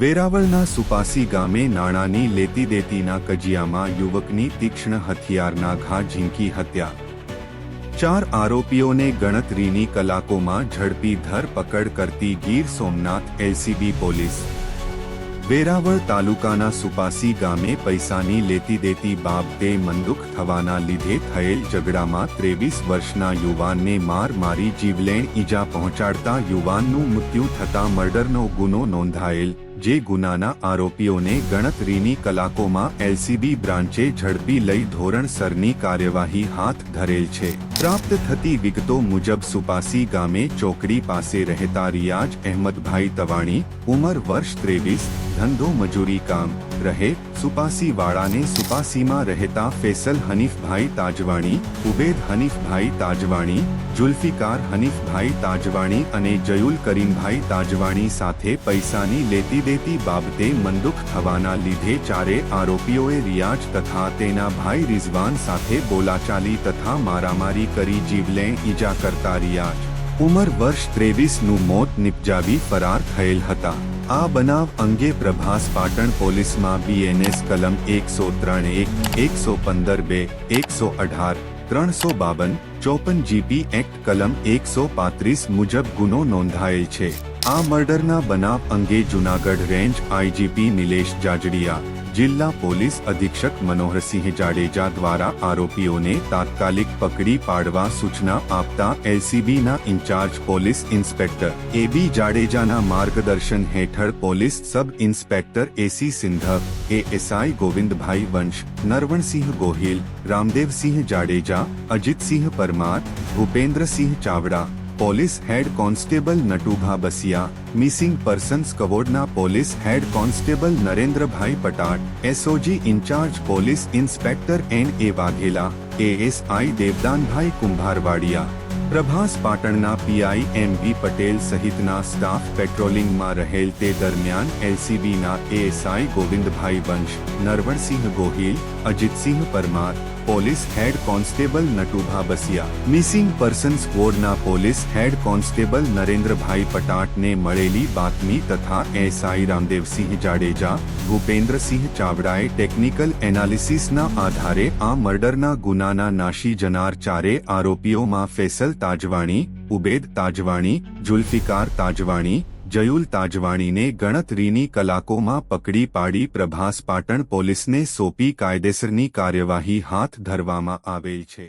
વેરાવળના સુપાસી ગામે નાણાંની લેતી દેતીના કજિયામાં યુવકની તીક્ષ્ણ હથિયારના ઘા ઝીંકી હત્યા। 4 આરોપીઓને ગણતરીની કલાકોમાં ઝડપી ધરપકડ કરતી ગીર સોમનાથ એલસીબી પોલીસ। વેરાવળ તાલુકાના સુપાસી ગામે પૈસાની લેતી દેતી બાબતે મનદુખ થવાના લીધે થયેલ ઝઘડામાં 23 વર્ષના યુવાનને માર મારી જીવલેણ ઈજા પહોંચાડતા યુવાનનું મૃત્યુ થતા મર્ડરનો ગુનો નોંધાયેલ, જે ગુનાના આરોપીઓને ગણતરીની કલાકોમાં એલસીબી બ્રાન્ચે ઝડપી લઈ ધોરણસરની કાર્યવાહી હાથ ધરેલ છે। પ્રાપ્ત થતી વિગતો મુજબ સુપાસી ગામે ચોકડી પાસે રહેતા રિયાજ અહેમદભાઈ તવાણી, ઉંમર વર્ષ 23, ધંધો મજૂરી કામ, રહે સુપાસી વાળાને સુપાસીમાં રહેતા ફેસલ હનીફભાઈ તાજવાણી, ઉબેદ હનીફભાઈ તાજવાણી, જુલ્ફિકાર હનીફભાઈ તાજવાણી અને જયુલ કરીમભાઈ તાજવાણી સાથે પૈસાની લેતી દેતી બાબતે મનદુખ થવાના લીધે ચારે આરોપીઓએ રિયાજ તથા તેના ભાઈ રિઝવાન સાથે બોલાચાલી તથા મારામારી કરી જીવલેણ ઈજા કરતા રિયાજ, ઉંમર વર્ષ 23નું મોત નિપજાવી ફરાર થયેલ હતા। આ બનાવ અંગે પ્રભાસ પાટણ પોલીસમાં બીએનએસ કલમ 103(1), 115(2), 118, 352, 54 જીપી એક્ટ કલમ 135 મુજબ ગુનો નોંધાયેલ છે। આ મર્ડરના બનાવ અંગે જૂનાગઢ રેન્જ આઈજીપી નિલેશ જાજડિયા, જિલ્લા પોલીસ અધિક્ષક મનોહરસિંહ જાડેજા દ્વારા આરોપીઓને તાત્કાલિક પકડી પાડવા સૂચના આપતા એલસીબીના ઇન્ચાર્જ પોલીસ ઇન્સ્પેક્ટર એબી જાડેજાના માર્ગદર્શન હેઠળ police sub inspector A C Sindhav, ASI Govindbhai Vansh, Naravansinh Gohil, Ramdevsinh Jadeja, Ajitsinh Parmar, Bhupendrasinh Chavda, police head constable Natubha Basiya, missing persons સ્ક્વોડના police head constable Narendrabhai Patat, SOG in charge police inspector N A. Vaghela, ASI Devdanbhai Kumbharvadiya, Prabhas પાટણના પીઆઈ એમ.વી. પટેલ સહિતના સ્ટાફ પેટ્રોલિંગમાં રહેલ તે દરમિયાન એલસીબીના ASI Govindbhai Vansh, Naravansinh Gohil, Ajitsinh Parmar, police head constable Natubha Basiya, missing person સ્ક્વોડના પોલીસ હેડ કોન્સ્ટેબલ નરેન્દ્રભાઈ પટાટને મળેલી બાતમી તથા એસઆઈ રામદેવસિંહ જાડેજા, ભૂપેન્દ્રસિંહ ચાવડાએ ટેકનિકલ એનાલિસિસના આધારે આ મર્ડરના ગુનાના નાશી જનાર ચારે આરોપીઓમાં ફેસલ તાજવાણી, ઉબેદ તાજવાણી, જુલ્ફિકાર તાજવાણી, જયુલ તાજવાણીને ગણતરીની કલાકોમાં પકડી પાડી પ્રભાસ પાટણ પોલીસને સોંપી કાયદેસરની કાર્યવાહી હાથ ધરવામાં આવેલ છે।